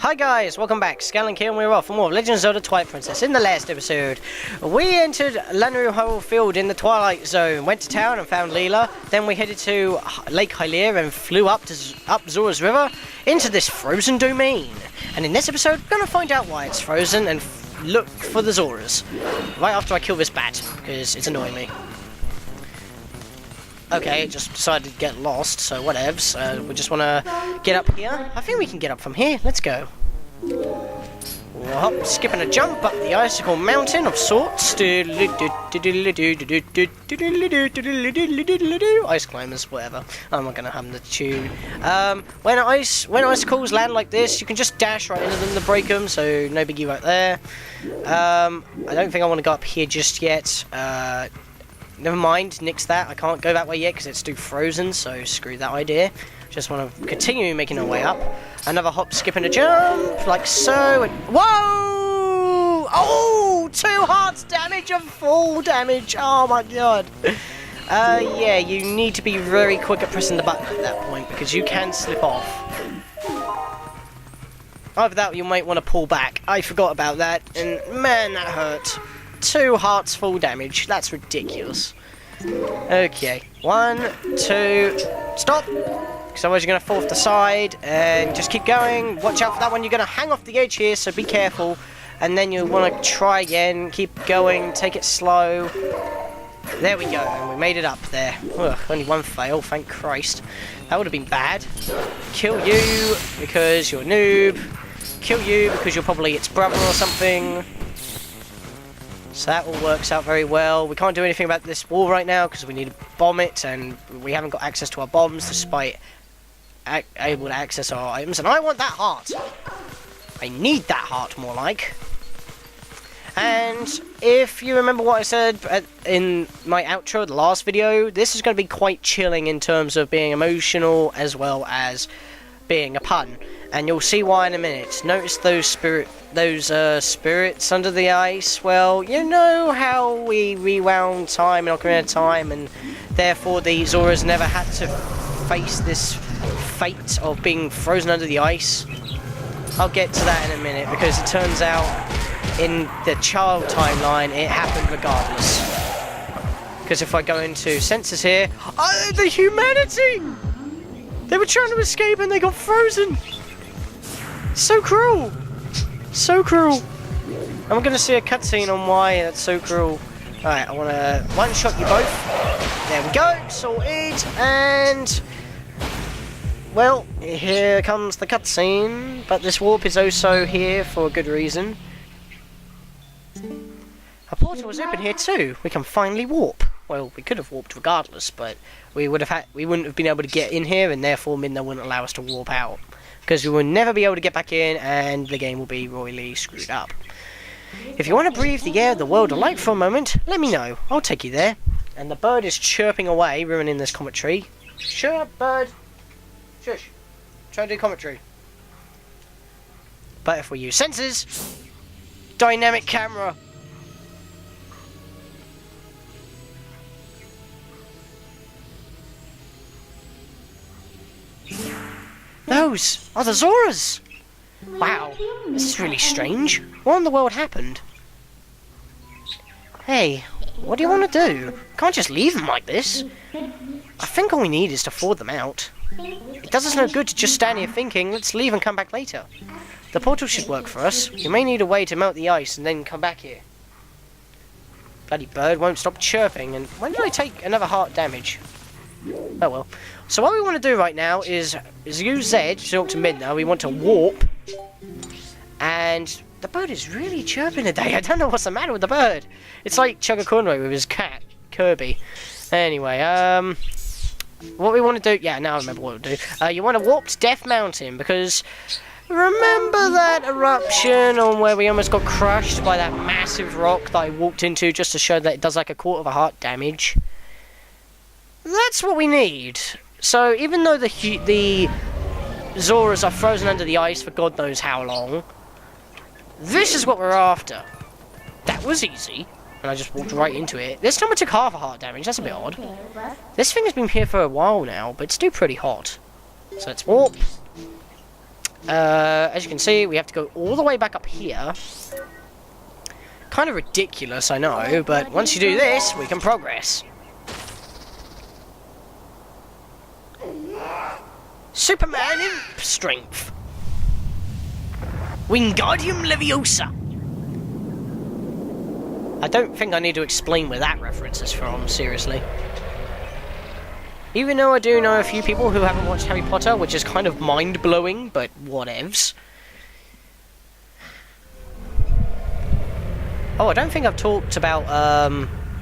Hi guys, welcome back. Scatlink here, and we're off for more Legend of Zelda Twilight Princess. In the last episode, we entered Lanaryu field in the Twilight Zone, went to town and found Leela, then we headed to Lake Hylia and flew up Zora's River into this frozen domain. And in this episode, we're going to find out why it's frozen and look for the Zoras. Right after I kill this bat, because it's annoying me. Okay, it just decided to get lost, so whatevs. We just want to get up here. I think we can get up from here. Let's go. Hop, skip and a jump up the icicle mountain of sorts. Ice climbers, whatever. I'm not going to hum the tune. When icicles land like this, you can just dash right into them to break them, so no biggie right there. I don't think I want to go up here just yet. Never mind, nix that. I can't go that way yet because it's too frozen, so screw that idea. Just want to continue making our way up. Another hop, skip, and a jump, like so. And whoa! Oh, 2 hearts damage and full damage. Oh my god. Yeah, you need to be very quick at pressing the button at that point because you can slip off. After that, you might want to pull back. I forgot about that, and man, that hurt. 2 hearts full damage. That's ridiculous. Okay. 1, 2, stop! Because otherwise you're going to fall off the side. And just keep going. Watch out for that one. You're going to hang off the edge here, so be careful. And then you want to try again. Keep going. Take it slow. There we go. And we made it up there. Ugh, only 1 fail. Thank Christ. That would have been bad. Kill you because you're a noob. Kill you because you're probably its brother or something. So that all works out very well. We can't do anything about this wall right now because we need to bomb it, and we haven't got access to our bombs despite able to access our items. And I want that heart. I need that heart, more like. And if you remember what I said in my outro, the last video, this is going to be quite chilling in terms of being emotional as well as being a pun. And you'll see why in a minute. Notice those spirits under the ice. Well, you know how we rewound time and Ocarina of Time, and therefore the Zoras never had to face this fate of being frozen under the ice. I'll get to that in a minute, because it turns out in the child timeline it happened regardless. Because if I go into senses here, oh, the humanity! They were trying to escape and they got frozen! So cruel! So cruel! And we're going to see a cutscene on why that's so cruel. Alright, I want to one-shot you both. There we go, sorted, and... well, here comes the cutscene, but this warp is also here for a good reason. A portal was open here too. We can finally warp. Well, we could have warped regardless, but we wouldn't have been able to get in here, and therefore Midna wouldn't allow us to warp out. Because we will never be able to get back in, and the game will be royally screwed up. If you want to breathe the air of the world alike for a moment, let me know. I'll take you there. And the bird is chirping away, ruining this commentary. Chirp, bird. Shush. Try to do commentary. But if we use sensors, dynamic camera. Those are the Zoras! Wow, this is really strange. What in the world happened? Hey, what do you want to do? Can't just leave them like this. I think all we need is to thaw them out. It does us no good to just stand here thinking, let's leave and come back later. The portal should work for us. You may need a way to melt the ice and then come back here. Bloody bird won't stop chirping, and when did I take another heart damage? Oh well. So what we want to do right now is use Z to talk to Midna. We want to warp. And the bird is really chirping today. I don't know what's the matter with the bird. It's like Chugga Conway with his cat, Kirby. Anyway, what we want to do... yeah, now I remember what we'll do. You want to warp to Death Mountain, because... remember that eruption on where we almost got crushed by that massive rock that I walked into just to show that it does like a 1/4 heart damage? That's what we need. So even though the Zoras are frozen under the ice for God knows how long, this is what we're after. That was easy, and I just walked right into it. This time I took 1/2 heart damage. That's a bit odd. This thing has been here for a while now, but it's still pretty hot. So let's warp. as you can see, we have to go all the way back up here. Kind of ridiculous, I know, but once you do this, we can progress. Superman in strength. Wingardium Leviosa. I don't think I need to explain where that reference is from, seriously. Even though I do know a few people who haven't watched Harry Potter, which is kind of mind-blowing, but whatevs. Oh, I don't think I've talked about,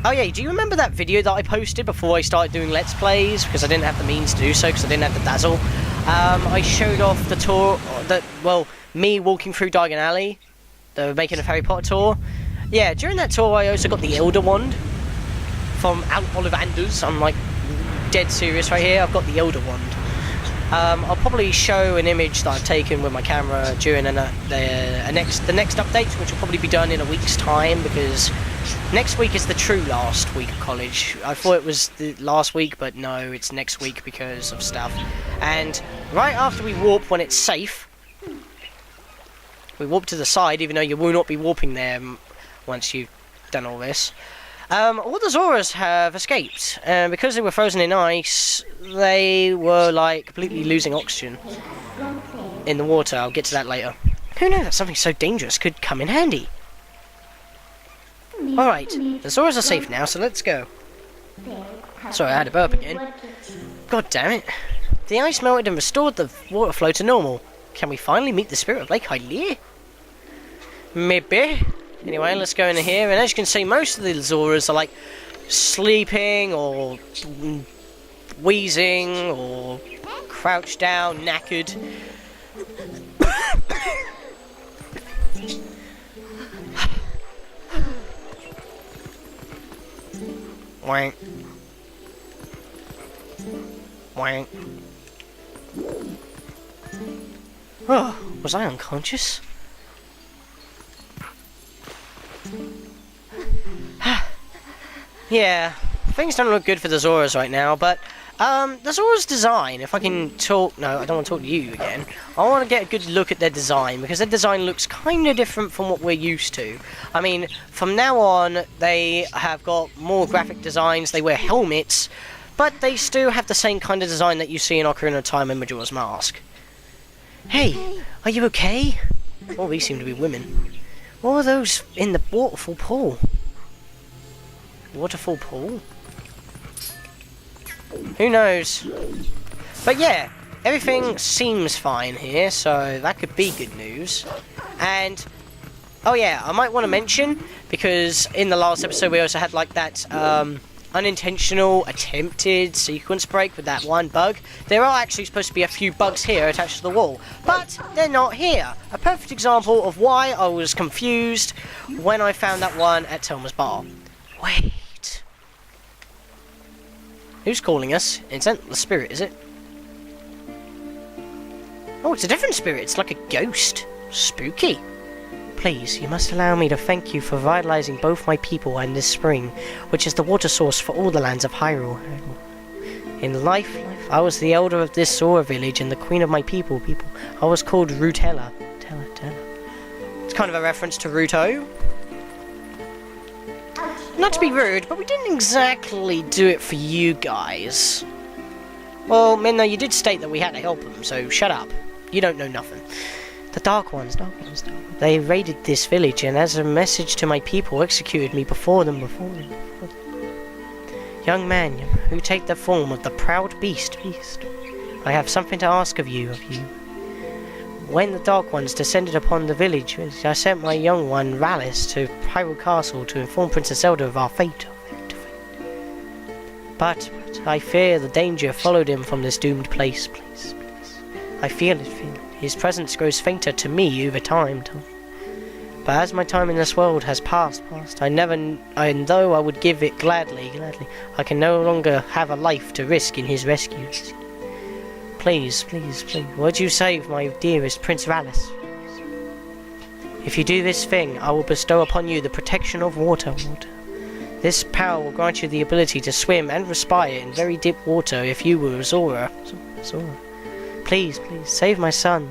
oh yeah, do you remember that video that I posted before I started doing Let's Plays? Because I didn't have the means to do so, because I didn't have the dazzle. I showed off the tour, well, me walking through Diagon Alley, the Making of Harry Potter tour. Yeah, during that tour I also got the Elder Wand from Ollivanders. I'm like dead serious right here, I've got the Elder Wand. I'll probably show an image that I've taken with my camera during the next update, which will probably be done in a week's time, because next week is the true last week of college. I thought it was the last week, but no, it's next week because of stuff. And right after we warp when it's safe, we warp to the side, even though you will not be warping there once you've done all this. All the Zoras have escaped, and because they were frozen in ice, they were like completely losing oxygen in the water. I'll get to that later. Who knew that something so dangerous could come in handy? Alright, the Zoras are safe now, so let's go. Sorry, I had a burp again. God damn it. The ice melted and restored the water flow to normal. Can we finally meet the spirit of Lake Hylia? Maybe. Anyway, let's go in here, and as you can see, most of the Zoras are like sleeping or wheezing or crouched down, knackered. Wank. Wank. Oh, was I unconscious? Yeah, things don't look good for the Zoras right now, but the Zora's design, if I can talk... No, I don't want to talk to you again. I want to get a good look at their design, because their design looks kind of different from what we're used to. I mean, from now on, they have got more graphic designs, they wear helmets, but they still have the same kind of design that you see in Ocarina of Time and Majora's Mask. Hey, are you okay? Oh, these seem to be women. What are those in the waterfall pool? Waterfall pool? Who knows? But yeah, everything seems fine here, so that could be good news. And, oh yeah, I might want to mention, because in the last episode we also had like that unintentional attempted sequence break with that one bug. There are actually supposed to be a few bugs here attached to the wall, but they're not here. A perfect example of why I was confused when I found that one at Telma's bar. Wait. Who's calling us? It's not the spirit, is it? Oh, it's a different spirit. It's like a ghost. Spooky. Please, you must allow me to thank you for vitalizing both my people and this spring, which is the water source for all the lands of Hyrule. In life, I was the elder of this Zora village and the queen of my people. I was called Rutella. It's kind of a reference to Ruto. Not to be rude, but we didn't exactly do it for you guys. Well, Minna, you did state that we had to help them, so shut up. You don't know nothing. The Dark Ones. They raided this village, and as a message to my people, executed me before them. Young man, who take the form of the proud beast. I have something to ask of you. When the Dark Ones descended upon the village, I sent my young one, Rallis, to Hyrule Castle to inform Princess Zelda of our fate. But I fear the danger followed him from this doomed place. Please. I feel it. His presence grows fainter to me over time. But as my time in this world has passed, and though I would give it gladly, I can no longer have a life to risk in his rescue. Please, would you save my dearest Prince Rallis? If you do this thing, I will bestow upon you the protection of water. This power will grant you the ability to swim and respire in very deep water if you were a Zora. Please, please, save my son.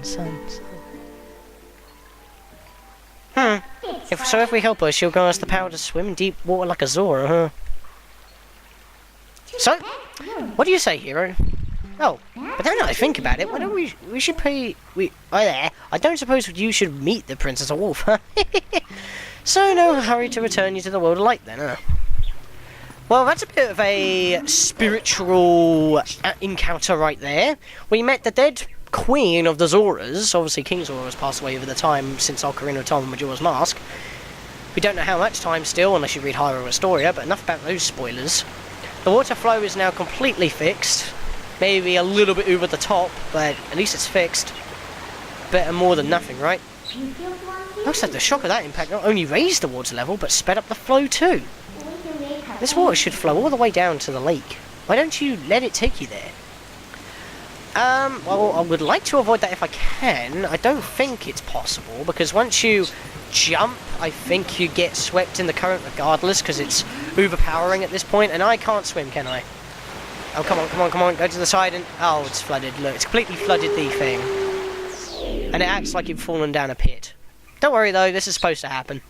If we help her, she'll give us the power to swim in deep water like a Zora, huh? So, what do you say, hero? Oh, but then I think about it, why don't we should pay... I don't suppose you should meet the Princess of Wolf, huh? So no hurry to return you to the world of light then, huh? Well, that's a bit of a spiritual encounter right there. We met the dead queen of the Zoras. Obviously, King Zora has passed away over the time since Ocarina of Time and Majora's Mask. We don't know how much time still, unless you read Hyrule Historia, but enough about those spoilers. The water flow is now completely fixed. Maybe a little bit over the top, but at least it's fixed. Better more than nothing, right? Looks like the shock of that impact not only raised the water level, but sped up the flow too. This water should flow all the way down to the lake. Why don't you let it take you there? Well, I would like to avoid that if I can. I don't think it's possible, because once you jump, I think you get swept in the current regardless, because it's overpowering at this point, and I can't swim, can I? Oh, come on, go to the side and... Oh, it's flooded, look, it's completely flooded the thing. And it acts like you've fallen down a pit. Don't worry though, this is supposed to happen.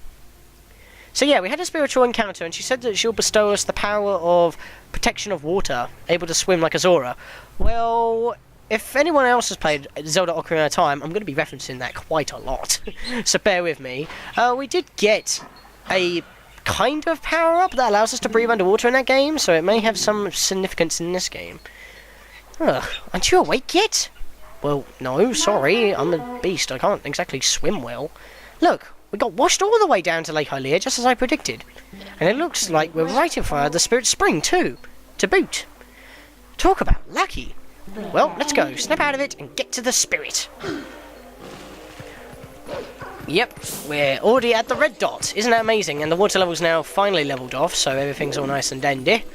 So yeah, we had a spiritual encounter, and she said that she'll bestow us the power of protection of water, able to swim like a Zora. Well, if anyone else has played Zelda Ocarina of Time, I'm going to be referencing that quite a lot, so bear with me. We did get a kind of power-up that allows us to breathe underwater in that game, so it may have some significance in this game. Ugh, aren't you awake yet? Well, no, sorry, I'm a beast, I can't exactly swim well. Look, we got washed all the way down to Lake Hylia, just as I predicted. And it looks like we're right in front of the Spirit Spring, too, to boot. Talk about lucky. Well, let's go, snap out of it and get to the Spirit. Yep, we're already at the red dot. Isn't that amazing? And the water level's now finally leveled off, so everything's all nice and dandy.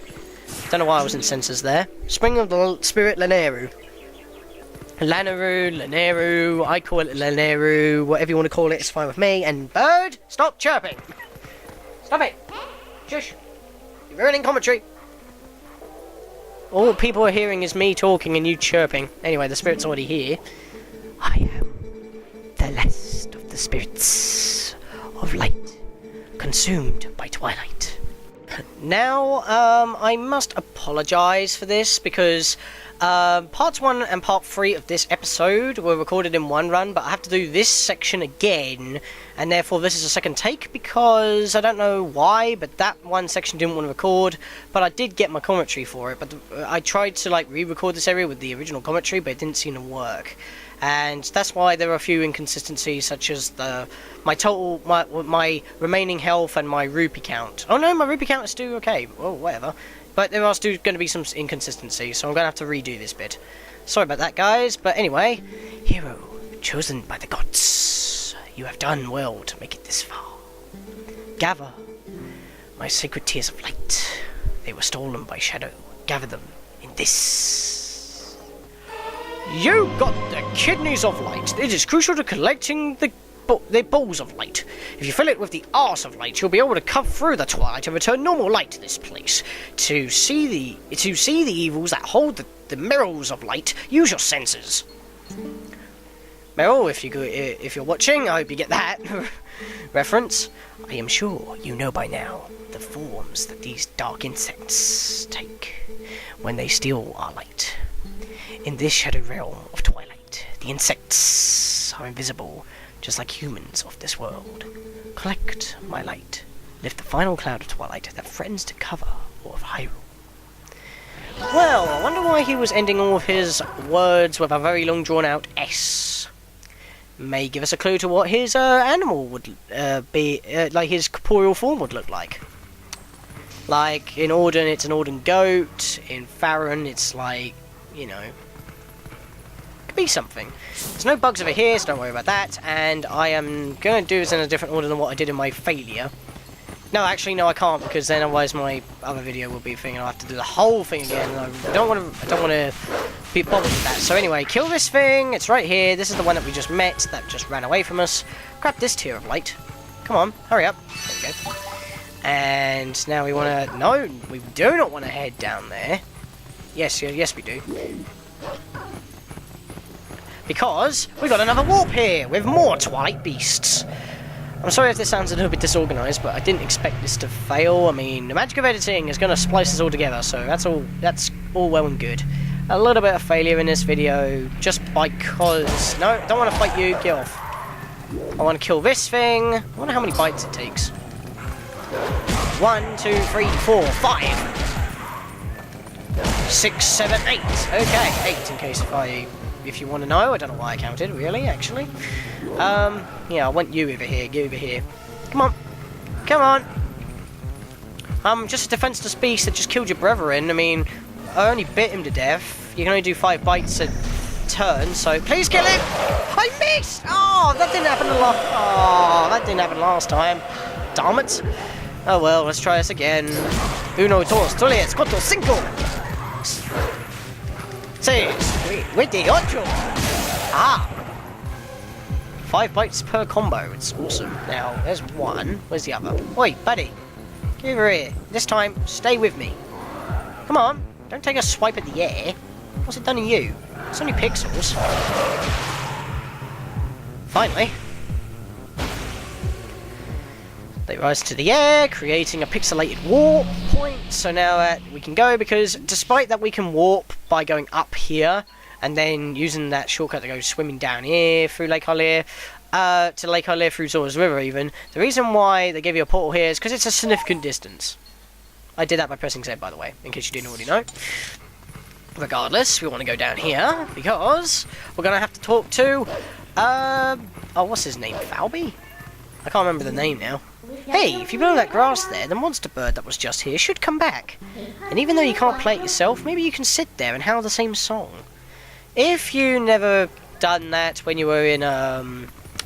Don't know why I was in sensors there. Spring of the Spirit Lanaryu. Lanaryu, I call it Lanaryu, whatever you want to call it, it's fine with me. And bird, stop chirping. Stop it. Shush. You're ruining commentary. All people are hearing is me talking and you chirping. Anyway, the spirit's already here. I am the last of the spirits of light, consumed by twilight. Now, I must apologise for this, because parts 1 and part 3 of this episode were recorded in one run, but I have to do this section again, and therefore this is a second take, because I don't know why, but that one section didn't want to record, but I did get my commentary for it. But I tried to like re-record this area with the original commentary, but it didn't seem to work. And that's why there are a few inconsistencies, such as my remaining health and my rupee count. Oh no, my rupee count is still okay. Well, whatever. But there are still going to be some inconsistencies, so I'm going to have to redo this bit. Sorry about that, guys. But anyway, hero, chosen by the gods, you have done well to make it this far. Gather my sacred tears of light. They were stolen by Shadow. Gather them in this. You got the kidneys of light. It is crucial to collecting the balls of light. If you fill it with the arse of light, you'll be able to cut through the twilight and return normal light to this place. To see the evils that hold the mirrors of light, use your senses. Meryl, if you're watching, I hope you get that reference. I am sure you know by now the forms that these dark insects take when they steal our light. In this shadow realm of twilight, the insects are invisible, just like humans of this world. Collect my light. Lift the final cloud of twilight that threatens to cover all of Hyrule. Well, I wonder why he was ending all of his words with a very long drawn-out S. May give us a clue to what his animal would be, like his corporeal form would look like. Like, in Auden, it's an Auden goat. In Farron, it's like, you know, be something. There's no bugs over here, so don't worry about that. And I am going to do this in a different order than what I did in my failure. No, actually, no, I can't, because then otherwise my other video will be a thing, and I'll have to do the whole thing again. And I don't want to be bothered with that. So anyway, kill this thing. It's right here. This is the one that we just met, that just ran away from us. Grab this tier of light. Come on, hurry up. There we go. And now we want to... No, we do not want to head down there. Yes, we do. because we got another warp here with more Twilight beasts. I'm sorry if this sounds a little bit disorganised, but I didn't expect this to fail. I mean, the magic of editing is going to splice us all together, so that's all well and good. A little bit of failure in this video, just because... No, don't want to fight you, get off. I want to kill this thing. I wonder how many bites it takes. 1, 2, 3, 4, 5. 6, 7, 8. Okay, 8 in case if you want to know. I don't know why I counted, really, actually. Yeah, I want you over here. Get over here. Come on. Come on. Just a defenseless beast that just killed your brethren. I mean, I only bit him to death. You can only do 5 bites a turn, so please kill him! I missed! Oh, that didn't happen last time. Damn it. Oh well, let's try this again. Uno, dos, tres, cuatro, cinco. 6, 28. Ah! 5 bites per combo. It's awesome. Now, there's one. Where's the other? Oi, buddy. Get over here. This time, stay with me. Come on. Don't take a swipe at the air. What's it done to you? It's only pixels. Finally. They rise to the air, creating a pixelated warp point. So now we can go, because despite that we can warp by going up here, and then using that shortcut to go swimming down here through Lake Hylia, to Lake Hylia through Zora's River even, the reason why they give you a portal here is because it's a significant distance. I did that by pressing Z, by the way, in case you didn't already know. Regardless, we want to go down here, because we're going to have to talk to, oh, what's his name, Falby? I can't remember the name now. Hey, if you blow that grass there, the monster bird that was just here should come back. And even though you can't play it yourself, maybe you can sit there and howl the same song. If you never done that when you were in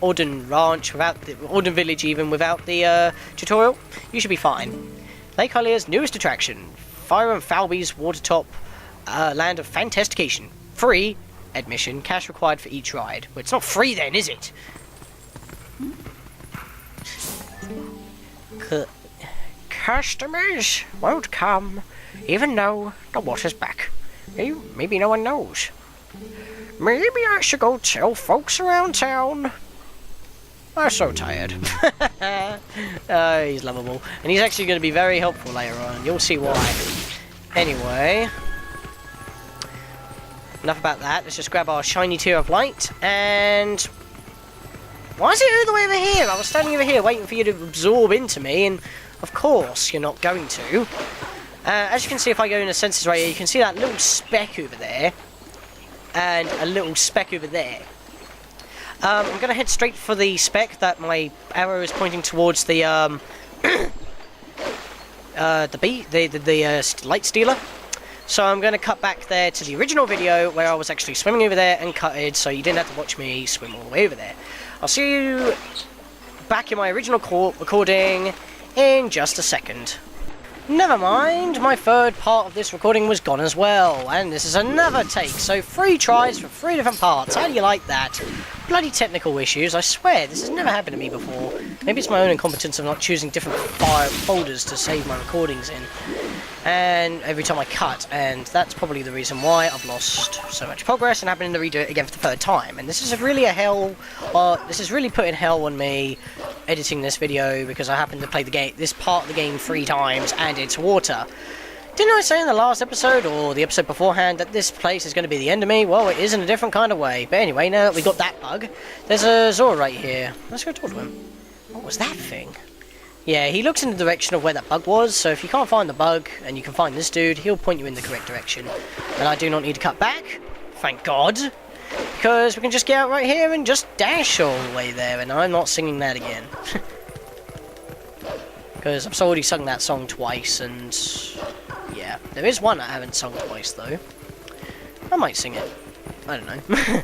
Orden Ranch, Orden Village even, without the tutorial, you should be fine. Lake Hylia's newest attraction, Fire and Falby's Watertop Land of Fantastication. Free admission, cash required for each ride. Well, it's not free then, is it? Customers won't come, even though the water's back. Maybe no one knows. Maybe I should go tell folks around town. I'm so tired. Oh, he's lovable. And he's actually going to be very helpful later on. You'll see why. Anyway. Enough about that. Let's just grab our shiny Tear of Light. And... why is it all the way over here? I was standing over here waiting for you to absorb into me. And, of course, you're not going to. As you can see, if I go in the sensors right here, you can see that little speck over there. And a little speck over there. I'm going to head straight for the speck that my arrow is pointing towards the light stealer. So I'm going to cut back there to the original video where I was actually swimming over there and cut it, so you didn't have to watch me swim all the way over there. I'll see you back in my original recording in just a second. Never mind, my third part of this recording was gone as well, and this is another take, so 3 tries for 3 different parts. How do you like that? Bloody technical issues, I swear, this has never happened to me before. Maybe it's my own incompetence of not choosing different folders to save my recordings in. And every time I cut, and that's probably the reason why I've lost so much progress and having to redo it again for the 3rd time. And this is really this is really putting hell on me editing this video, because I happen to play this part of the game 3 times and it's water. Didn't I say in the last episode, or the episode beforehand, that this place is going to be the end of me? Well, it is in a different kind of way. But anyway, now that we got that bug, there's a Zora right here. Let's go talk to him. What was that thing? Yeah, he looks in the direction of where that bug was, so if you can't find the bug, and you can find this dude, he'll point you in the correct direction. And I do not need to cut back, thank God, because we can just get out right here and just dash all the way there, and I'm not singing that again. Because I've already sung that song twice, and yeah, there is one I haven't sung twice, though. I might sing it, I don't know.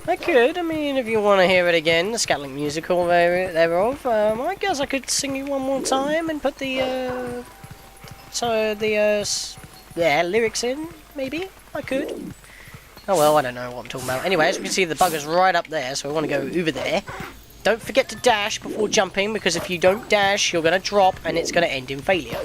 I could, I mean, if you want to hear it again, the Scatlink musical thereof, I guess I could sing it one more time and put the, lyrics in, maybe? I could. Oh well, I don't know what I'm talking about. Anyway, as you can see, the bugger's right up there, so we want to go over there. Don't forget to dash before jumping, because if you don't dash, you're going to drop, and it's going to end in failure.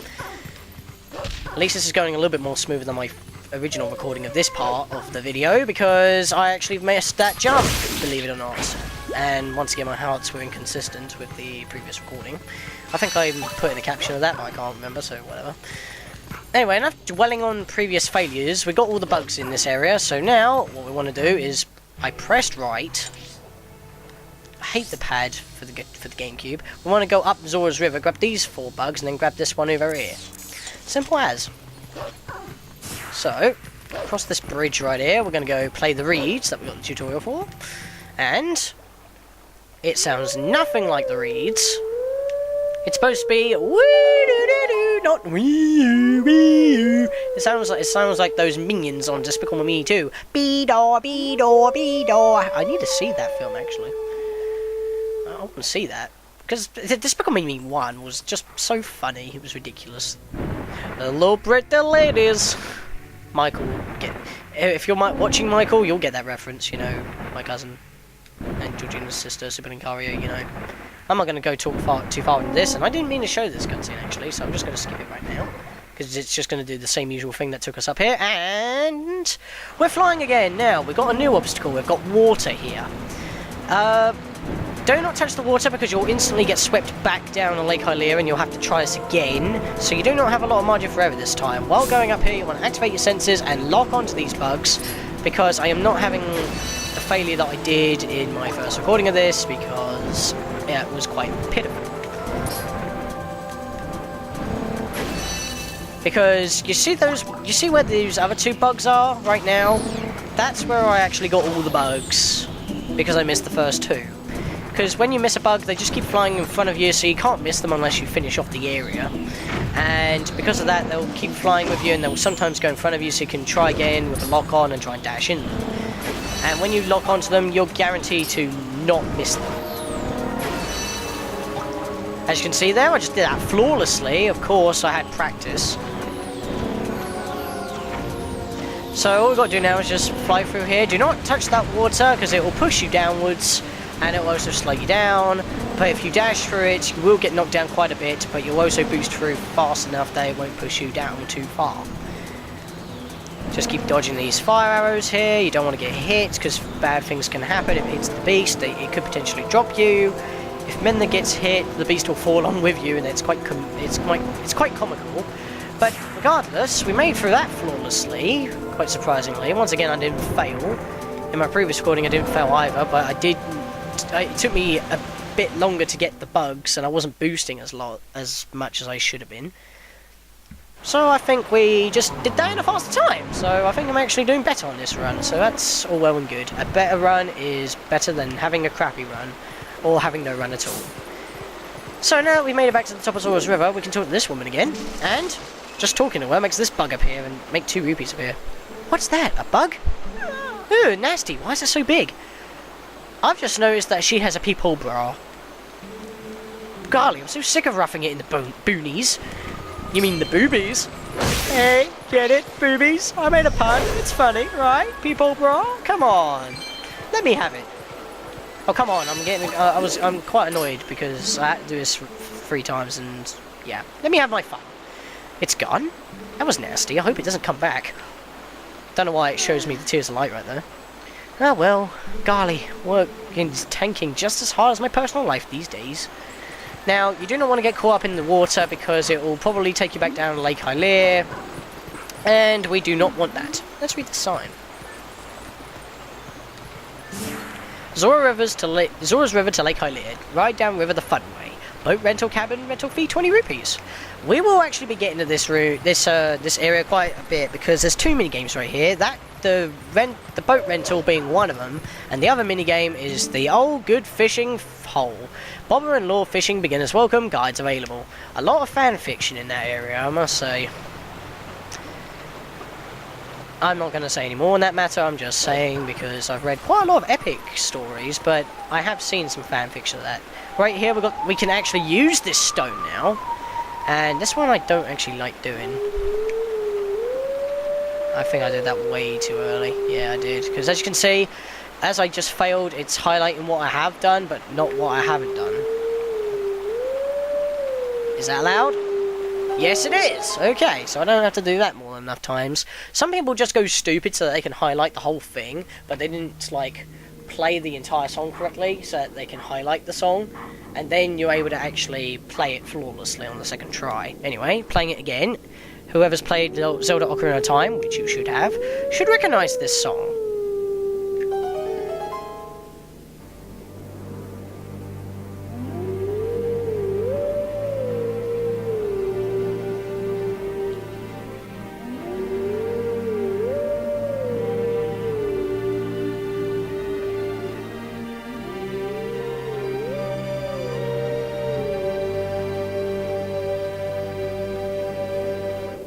At least this is going a little bit more smooth than my original recording of this part of the video because I actually missed that jump, believe it or not. And once again, my hearts were inconsistent with the previous recording. I think I put in the caption of that, but I can't remember, so whatever. Anyway, enough dwelling on previous failures. We got all the bugs in this area, so now what we want to do is I pressed right. I hate the pad for the GameCube. We want to go up Zora's River, grab these 4 bugs, and then grab this one over here. Simple as. So, across this bridge right here, we're going to go play the reeds that we got the tutorial for. And it sounds nothing like the reeds. It's supposed to be wee-doo-doo-doo, not wee-oo-wee-oo. It sounds like those minions on Despicable Me 2. Bee-daw, bee-daw, bee-daw. I need to see that film, actually. I want to see that. Because Despicable Me 1 was just so funny. It was ridiculous. Hello, pretty ladies. Michael, if you're watching Michael, you'll get that reference, you know, my cousin. And Georgina's sister, Sibling Cario, you know. I'm not going to go too far into this, and I didn't mean to show this cutscene actually, so I'm just going to skip it right now. Because it's just going to do the same usual thing that took us up here, and we're flying again. Now, we've got a new obstacle, we've got water here. Do not touch the water because you'll instantly get swept back down on Lake Hylia and you'll have to try this again. So you do not have a lot of margin for error this time. While going up here, you want to activate your senses and lock onto these bugs because I am not having the failure that I did in my first recording of this because yeah, it was quite pitiful. Because you see where those other 2 bugs are right now? That's where I actually got all the bugs because I missed the first 2. Because when you miss a bug, they just keep flying in front of you, so you can't miss them unless you finish off the area. And because of that, they'll keep flying with you, and they'll sometimes go in front of you, so you can try again with the lock on and try and dash in them. And when you lock onto them, you're guaranteed to not miss them. As you can see there, I just did that flawlessly. Of course, I had practice. So all we've got to do now is just fly through here. Do not touch that water, because it will push you downwards. And it will also slow you down, but if you dash through it, you will get knocked down quite a bit, but you'll also boost through fast enough that it won't push you down too far. Just keep dodging these fire arrows here. You don't want to get hit, because bad things can happen. If it hits the beast, it could potentially drop you. If Menda gets hit, the beast will fall on with you, and it's quite comical. But regardless, we made through that flawlessly, quite surprisingly. Once again, I didn't fail. In my previous recording, I didn't fail either, but it took me a bit longer to get the bugs, and I wasn't boosting as much as I should have been. So I think we just did that in a faster time. So I think I'm actually doing better on this run. So that's all well and good. A better run is better than having a crappy run, or having no run at all. So now that we've made it back to the top of Zora's River, we can talk to this woman again. And just talking to her makes this bug appear and make 2 rupees appear. What's that? A bug? Ooh, nasty. Why is it so big? I've just noticed that she has a peephole bra. Golly, I'm so sick of roughing it in the boonies. You mean the boobies? Hey, get it, boobies? I made a pun. It's funny, right? Peephole bra? Come on. Let me have it. Oh, come on. I'm quite annoyed because I had to do this 3 times and yeah. Let me have my fun. It's gone. That was nasty. I hope it doesn't come back. Don't know why it shows me the tears of light right there. Oh well, golly, work is tanking just as hard as my personal life these days. Now, you do not want to get caught up in the water because it will probably take you back down to Lake Hylia, and we do not want that. Let's read the sign. Zora's River to Lake Hylia. Ride down river the fun way. Boat rental cabin rental fee 20 rupees. We will actually be getting to this area quite a bit because there's 2 mini games right here. The boat rental being one of them, and the other mini game is the old good fishing hole. Bobber and Law fishing beginners welcome. Guides available. A lot of fan fiction in that area, I must say. I'm not going to say any more on that matter. I'm just saying because I've read quite a lot of epic stories, but I have seen some fan fiction of that. Right here, we can actually use this stone now, and this one I don't actually like doing. I think I did that way too early. Yeah, I did. Because as you can see, as I just failed, it's highlighting what I have done, but not what I haven't done. Is that allowed? Yes, it is. Okay, so I don't have to do that more channel enough times. Some people just go stupid so that they can highlight the whole thing, but they didn't, like, play the entire song correctly so that they can highlight the song, and then you're able to actually play it flawlessly on the second try. Anyway, playing it again. Whoever's played Zelda Ocarina of Time, which you should have, should recognise this song.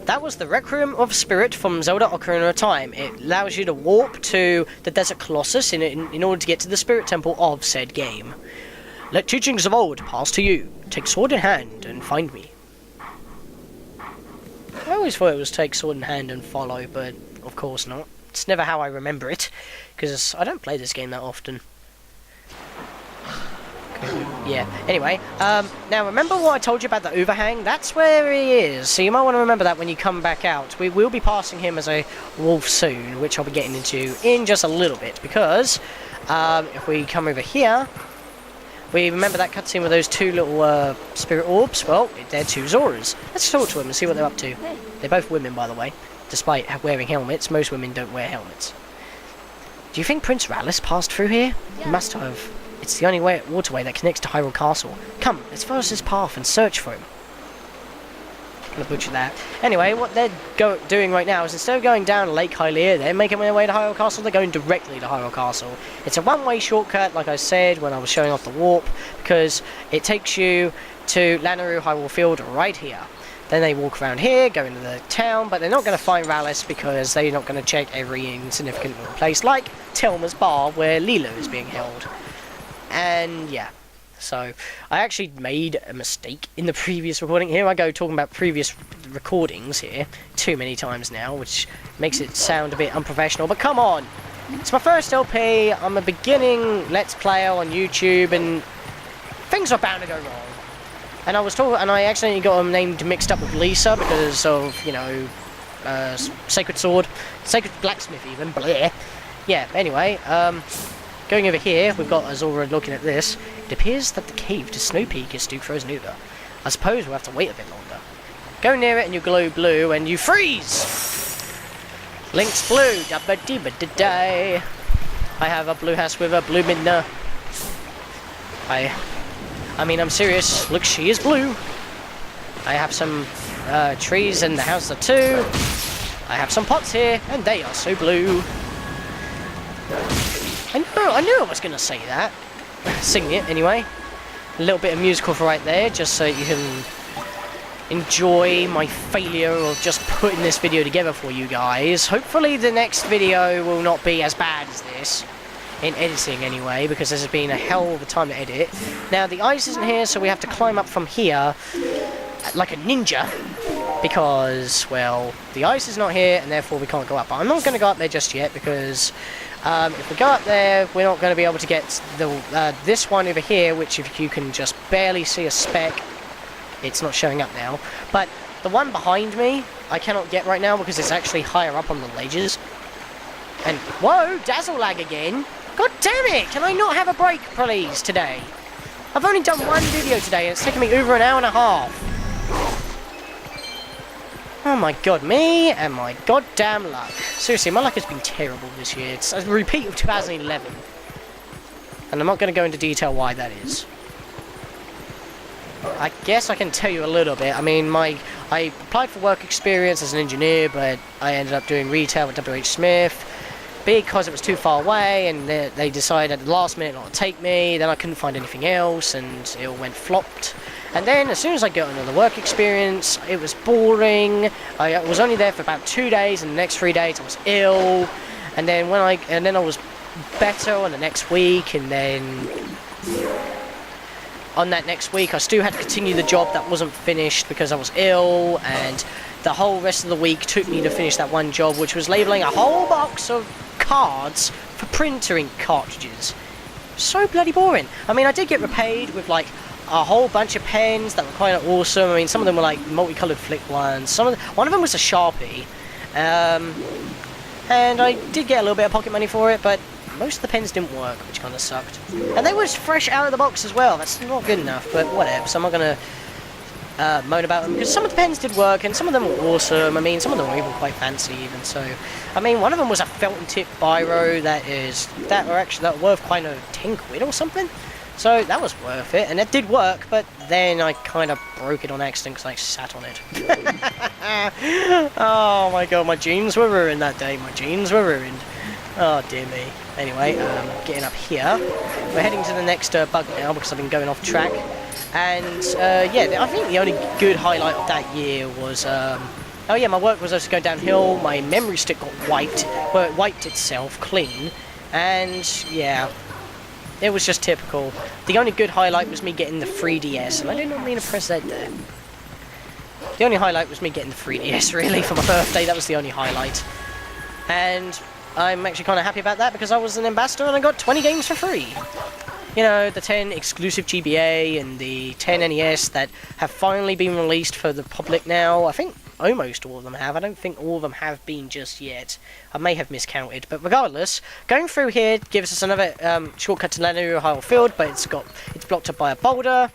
That was the Requiem of Spirit from Zelda Ocarina of Time. It allows you to warp to the Desert Colossus in order to get to the Spirit Temple of said game. Let teachings of old pass to you. Take sword in hand and find me. I always thought it was take sword in hand and follow, but of course not. It's never how I remember it, because I don't play this game that often. Yeah, anyway, now remember what I told you about the overhang? That's where he is, so you might want to remember that when you come back out. We will be passing him as a wolf soon, which I'll be getting into in just a little bit, because if we come over here, we remember that cutscene with those two little spirit orbs? Well, they're two Zoras. Let's talk to them and see what they're up to. They're both women, by the way, despite wearing helmets. Most women don't wear helmets. Do you think Prince Rallis passed through here? Yeah. He must have. It's the only waterway that connects to Hyrule Castle. Come, let's follow this path and search for him. I'm gonna butcher that. Anyway, what they're doing right now is instead of going down Lake Hylia, they're making their way to Hyrule Castle, they're going directly to Hyrule Castle. It's a one-way shortcut, like I said when I was showing off the warp, because it takes you to Lanaryu Hyrule Field right here. Then they walk around here, go into the town, but they're not going to find Rallis because they're not going to check every insignificant little place, like Telma's Bar, where Lilo is being held. And yeah, so I actually made a mistake in the previous recording. Here I go talking about previous recordings here too many times now, which makes it sound a bit unprofessional, but come on, it's my first LP. I'm a beginning Let's Player on YouTube, and things are bound to go wrong. And I was talking, and I accidentally got them named mixed up with Lisa because of, you know, Sacred Sword, Sacred Blacksmith even, bleh. Yeah, anyway, going over here, we've got Azora looking at this. It appears that the cave to Snow Peak is still frozen over. I suppose we'll have to wait a bit longer. Go near it and you glow blue and you freeze! Link's blue, dabba-dee-ba-da-day. I have a blue house with a blue midna. I mean, I'm serious. Look, she is blue. I have some trees in the house too. I have some pots here, and they are so blue. I knew I was going to say that. Sing it, anyway. A little bit of musical for right there, just so you can enjoy my failure of just putting this video together for you guys. Hopefully the next video will not be as bad as this. In editing anyway, because this has been a hell of a time to edit. Now the ice isn't here, so we have to climb up from here like a ninja, because, well, the ice is not here and therefore we can't go up. But I'm not going to go up there just yet, because if we go up there, we're not going to be able to get the this one over here, which if you can just barely see a speck, it's not showing up now. But the one behind me, I cannot get right now because it's actually higher up on the ledges. And, whoa, dazzle lag again. God damn it! Can I not have a break, please, today? I've only done one video today, and it's taken me over an hour and a half. Oh my god, me and my goddamn luck. Seriously, my luck has been terrible this year. It's a repeat of 2011. And I'm not going to go into detail why that is. I guess I can tell you a little bit. I mean, I applied for work experience as an engineer, but I ended up doing retail at WH Smith. Because it was too far away, and they decided at the last minute not to take me. Then I couldn't find anything else, and it all went flopped. And then as soon as I got another work experience, it was boring. I was only there for about 2 days, and the next 3 days I was ill. And then I was better on the next week, and then on that next week I still had to continue the job that wasn't finished because I was ill, and the whole rest of the week took me to finish that one job, which was labeling a whole box of cards for printer ink cartridges. So bloody boring. I mean, I did get repaid with like a whole bunch of pens that were quite awesome. I mean, some of them were like multicolored flick ones. One of them was a Sharpie, And I did get a little bit of pocket money for it, but most of the pens didn't work, which kind of sucked. And they was fresh out of the box as well. That's not good enough, but whatever. So I'm not going to moan about them, because some of the pens did work, and some of them were awesome. I mean, some of them were even quite fancy, even. So, I mean, one of them was a Felton tip biro that were worth quite a 10 quid or something. So that was worth it, and it did work, but then I kind of broke it on accident because I sat on it. Oh my god, my jeans were ruined that day. My jeans were ruined. Oh dear me. Anyway, getting up here. We're heading to the next bug now because I've been going off track. And yeah, I think the only good highlight of that year was... oh yeah, my work was also going downhill. My memory stick got wiped. Well, it wiped itself clean. And yeah... It was just typical. The only good highlight was me getting the 3DS, and I did not mean to press that there. The only highlight was me getting the 3DS, really, for my birthday. That was the only highlight. And I'm actually kind of happy about that, because I was an ambassador and I got 20 games for free. You know, the 10 exclusive GBA and the 10 NES that have finally been released for the public now. I think almost all of them have. I don't think all of them have been just yet. I may have miscounted, but regardless, going through here gives us another shortcut to Lanaryu Field, but it's blocked up by a boulder.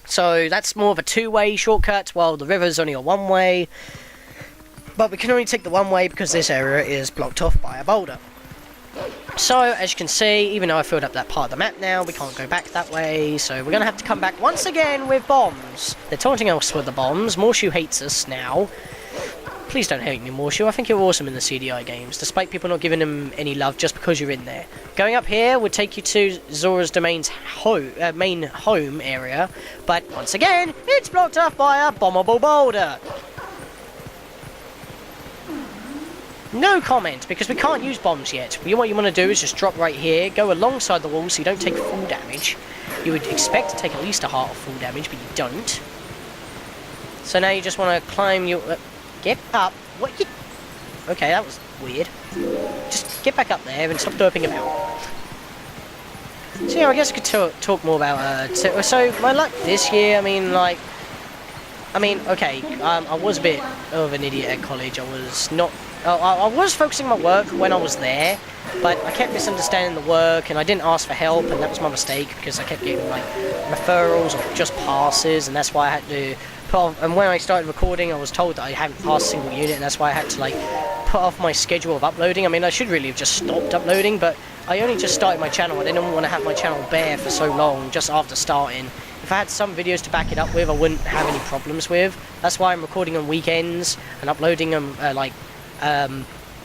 So that's more of a two-way shortcut, while the river's only a one-way. But we can only take the one-way because this area is blocked off by a boulder. So, as you can see, even though I filled up that part of the map now, we can't go back that way, so we're going to have to come back once again with bombs. They're taunting us with the bombs. Morshu hates us now. Please don't hate me, Morshu. I think you're awesome in the CDI games, despite people not giving him any love just because you're in there. Going up here would take you to Zora's Domain's main home area, but once again, it's blocked off by a bombable boulder. No comment, because we can't use bombs yet. What you want to do is just drop right here, go alongside the wall so you don't take full damage. You would expect to take at least a heart of full damage, but you don't. So now you just want to climb your... get up. What you... Okay, that was weird. Just get back up there and stop derping about. So yeah, I guess I could talk more about... so my luck this year, I mean, okay, I was a bit of an idiot at college. I was focusing my work when I was there, but I kept misunderstanding the work, and I didn't ask for help, and that was my mistake, because I kept getting, like, referrals or just passes, and that's why I had to put off, and when I started recording, I was told that I hadn't passed a single unit, and that's why I had to, like, put off my schedule of uploading. I mean, I should really have just stopped uploading, but I only just started my channel. I didn't want to have my channel bare for so long, just after starting. If I had some videos to back it up with, I wouldn't have any problems with. That's why I'm recording on weekends, and uploading them,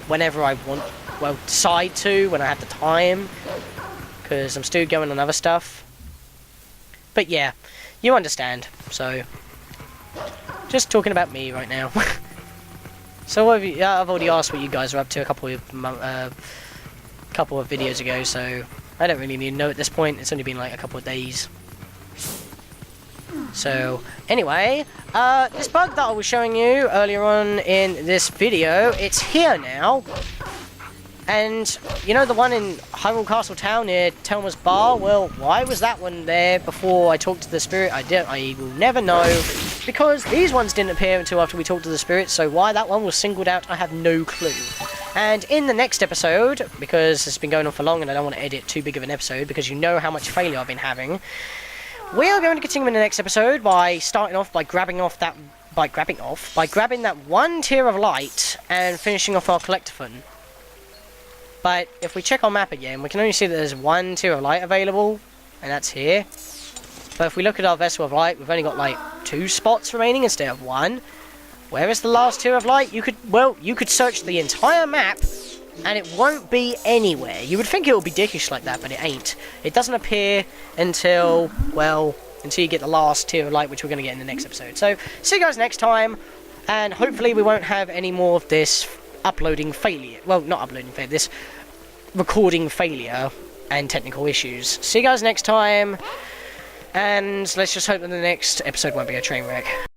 whenever I want, well, decide to, when I have the time, because I'm still going on other stuff. But yeah, you understand, so, just talking about me right now. So I've already asked what you guys are up to a couple of videos ago, so I don't really need to know at this point. It's only been like a couple of days. So, anyway, this bug that I was showing you earlier on in this video, it's here now. And, you know the one in Hyrule Castle Town near Telma's Bar? Well, why was that one there before I talked to the spirit? I will never know. Because these ones didn't appear until after we talked to the spirit, so why that one was singled out, I have no clue. And in the next episode, because it's been going on for long and I don't want to edit too big of an episode, because you know how much failure I've been having, we are going to continue in the next episode by starting off by grabbing that one tier of light and finishing off our collectathon. But if we check our map again, we can only see that there's one tier of light available, and that's here. But if we look at our vessel of light, we've only got like 2 spots remaining instead of 1. Where is the last tier of light? You could search the entire map and it won't be anywhere. You would think it would be dickish like that, but it ain't. It doesn't appear until you get the last tier of light, which we're going to get in the next episode. So, see you guys next time, and hopefully we won't have any more of this uploading failure. Well, not uploading failure, this recording failure and technical issues. See you guys next time, and let's just hope that the next episode won't be a train wreck.